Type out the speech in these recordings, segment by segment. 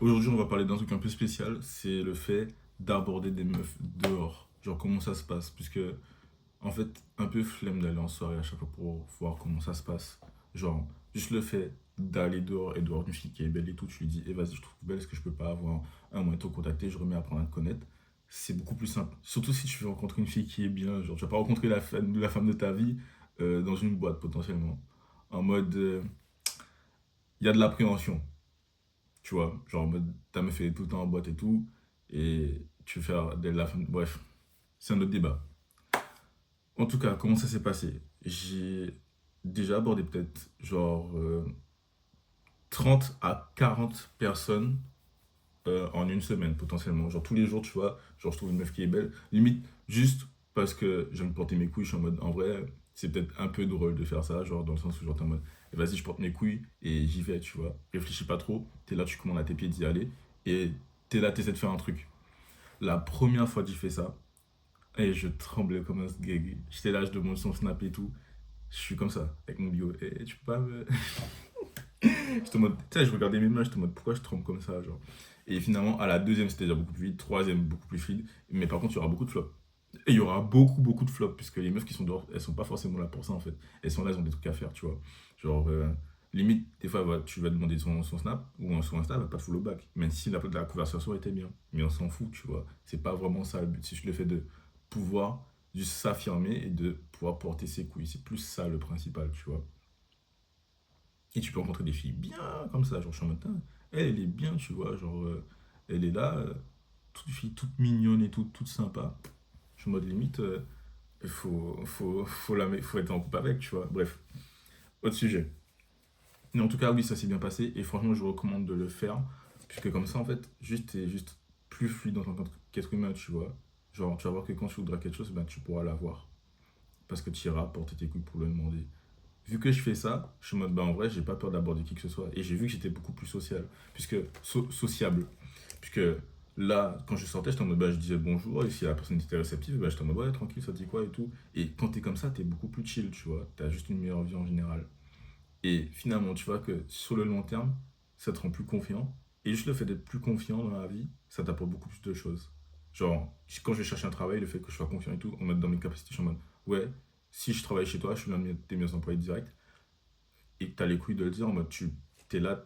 Aujourd'hui, on va parler d'un truc un peu spécial, c'est le fait d'aborder des meufs dehors. Genre, comment ça se passe. Puisque, en fait, un peu flemme d'aller en soirée à chaque fois pour voir comment ça se passe. Genre, juste le fait d'aller dehors et de voir une fille qui est belle et tout, tu lui dis, eh vas-y, je trouve belle, est-ce que je peux pas avoir un moyen de te contacter, je remets à apprendre à te connaître. C'est beaucoup plus simple. Surtout si tu veux rencontrer une fille qui est bien. Genre, tu vas pas rencontrer la femme de ta vie dans une boîte potentiellement. En mode, il y a de l'appréhension. Tu vois, genre en mode, ta meuf est tout le temps en boîte et tout, et tu veux faire de la fin. Bref, c'est un autre débat. En tout cas, comment ça s'est passé? J'ai déjà abordé peut-être genre 30 à 40 personnes en une semaine potentiellement. Genre tous les jours, tu vois, genre je trouve une meuf qui est belle, limite juste parce que j'aime porter mes couilles, je suis en mode, en vrai, c'est peut-être un peu drôle de faire ça, genre dans le sens où genre t'es en mode, eh, vas-y, je porte mes couilles et j'y vais, tu vois. Réfléchis pas trop, t'es là, tu commandes à tes pieds d'y aller et t'es là, t'essaies de faire un truc. La première fois que j'ai fait ça, et je tremblais comme un sgeg. J'étais là, je demande son snap et tout. Je suis comme ça, avec mon bio. Et tu peux pas me. J'étais en mode, tu sais, je regardais mes mains, j'étais en mode, pourquoi je tremble comme ça, genre. Et finalement, à la deuxième, c'était déjà beaucoup plus vite. Troisième, beaucoup plus fluide. Mais par contre, il y aura beaucoup de flops. Et il y aura beaucoup, beaucoup de flops, puisque les meufs qui sont dehors, elles sont pas forcément là pour ça, en fait. Elles sont là, elles ont des trucs à faire, tu vois. Genre, limite, des fois, tu vas demander son snap, ou son Insta, elle va pas te follow back. Même si la conversation était bien. Mais on s'en fout, tu vois. C'est pas vraiment ça le but. C'est juste le fait de pouvoir juste s'affirmer et de pouvoir porter ses couilles. C'est plus ça le principal, tu vois. Et tu peux rencontrer des filles bien comme ça, genre je suis en mode, tain, elle est bien, tu vois, genre elle est là, toute fille toute mignonne et tout, toute sympa. Je suis en mode limite, faut être en couple avec, tu vois. Bref, autre sujet. Mais en tout cas, oui, ça s'est bien passé et franchement, je recommande de le faire, puisque comme ça, en fait, juste, t'es juste plus fluide en tant qu'être humain, tu vois. Genre, tu vas voir que quand tu voudras quelque chose, ben, tu pourras l'avoir. Parce que tu iras porter tes couilles pour le demander. Vu que je fais ça, je suis en mode, bah en vrai, j'ai pas peur d'aborder qui que ce soit. Et j'ai vu que j'étais beaucoup plus social, sociable. Puisque là, quand je sortais, j'étais en mode, bah je disais bonjour, et si la personne était réceptive, bah j'étais en mode, ouais, tranquille, ça te dit quoi et tout. Et quand t'es comme ça, t'es beaucoup plus chill, tu vois. T'as juste une meilleure vie en général. Et finalement, tu vois que sur le long terme, ça te rend plus confiant. Et juste le fait d'être plus confiant dans la vie, ça t'apporte beaucoup plus de choses. Genre, quand je cherche un travail, le fait que je sois confiant et tout, en mode dans mes capacités, je suis en mode, ouais, si je travaille chez toi, je suis l'un des meilleurs employés directs et que tu as les couilles de le dire en mode tu es là,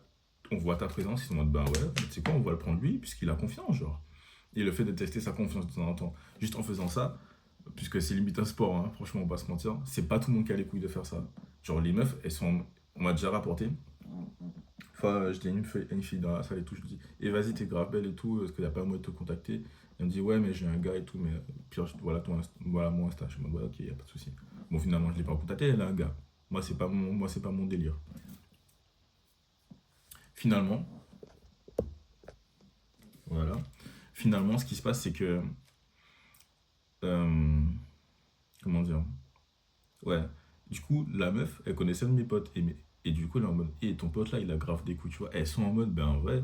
on voit ta présence, ils sont en mode ben ouais, tu sais quoi, on va le prendre lui, puisqu'il a confiance, genre. Et le fait de tester sa confiance de temps en temps, juste en faisant ça, puisque c'est limite un sport, hein, franchement, on va pas se mentir, c'est pas tout le monde qui a les couilles de faire ça. Genre, les meufs, elles sont. On m'a déjà rapporté. Enfin, je dis à une fille dans la salle et tout, je lui dis, et vas-y, t'es grave belle et tout, est-ce qu'il n'y a pas moyen de te contacter? Elle me dit, ouais, mais j'ai un gars et tout, mais pire, voilà, voilà mon Insta. Je me dis, ouais, ok, y a pas de souci. Bon, finalement, je l'ai pas contacté, elle a un gars. Moi, c'est pas mon délire. Finalement, voilà. Finalement, ce qui se passe, c'est que. euh, comment dire? Ouais. Du coup, la meuf, elle connaissait un de mes potes. Et du coup, elle est en mode, et ton pote là, il a grave des couilles, tu vois. Elles sont en mode, ben en vrai,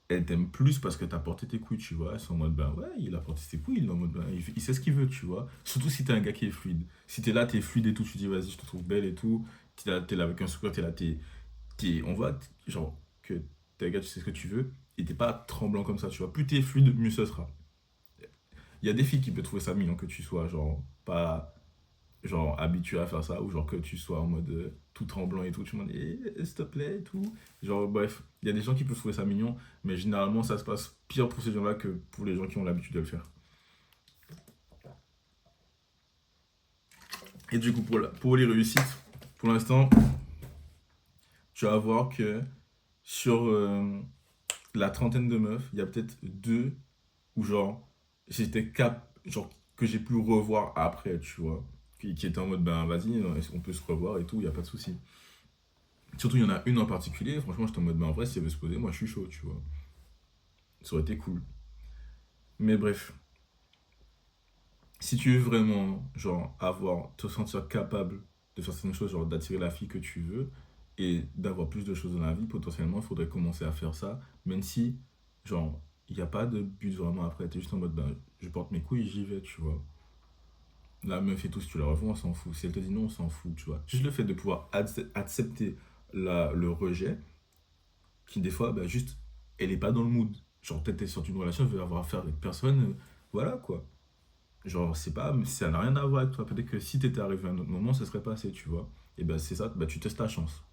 elle t'aime plus parce que t'as porté tes couilles, tu vois. Elles sont en mode, ben ouais, il a porté ses couilles, il est en mode, ben, il sait ce qu'il veut, tu vois. Surtout si t'es un gars qui est fluide. Si t'es là, t'es fluide et tout, tu dis, vas-y, je te trouve belle et tout. T'es là avec un sourire, t'es là, on voit, genre, que t'es un gars, tu sais ce que tu veux. Et t'es pas tremblant comme ça, tu vois. Plus t'es fluide, mieux ce sera. Il y a des filles qui peuvent trouver ça mignon que tu sois, genre, pas genre habitué à faire ça, ou genre que tu sois en mode tout tremblant et tout, tu me dis, s'il te plaît et tout. Genre, bref, il y a des gens qui peuvent trouver ça mignon, mais généralement, ça se passe pire pour ces gens-là que pour les gens qui ont l'habitude de le faire. Et du coup, pour les réussites, pour l'instant, tu vas voir que sur la trentaine de meufs, il y a peut-être deux où genre, genre, que j'ai pu revoir après, tu vois. Qui étaient en mode, ben vas-y, on peut se revoir et tout, il n'y a pas de souci. Surtout, il y en a une en particulier, franchement, j'étais en mode, ben en vrai, si elle veut se poser, moi je suis chaud, tu vois. Ça aurait été cool. Mais bref, si tu veux vraiment, genre, te sentir capable de faire certaines choses, genre d'attirer la fille que tu veux et d'avoir plus de choses dans la vie, potentiellement, il faudrait commencer à faire ça, même si, genre, il n'y a pas de but vraiment après. T'es juste en mode, ben, je porte mes couilles, j'y vais, tu vois. La meuf et tout, si tu la revois, on s'en fout. Si elle te dit non, on s'en fout, tu vois. Juste le fait de pouvoir accepter le rejet, qui des fois, bah, juste elle est pas dans le mood. Genre, peut-être t'es sur une relation, elle veut avoir affaire avec personne, voilà quoi. Genre, c'est pas, ça n'a rien à voir avec toi. Peut-être que si t'étais arrivé à un autre moment, ça serait passé, tu vois. Et ben c'est ça, bah tu testes ta chance.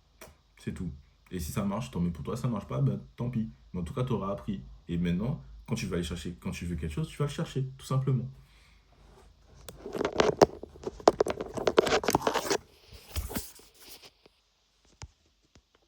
C'est tout. Et si ça marche, tant mieux pour toi. Ça marche pas, ben tant pis. Mais en tout cas, t'auras appris. Et maintenant, quand tu vas aller chercher, quand tu veux quelque chose, tu vas le chercher, tout simplement.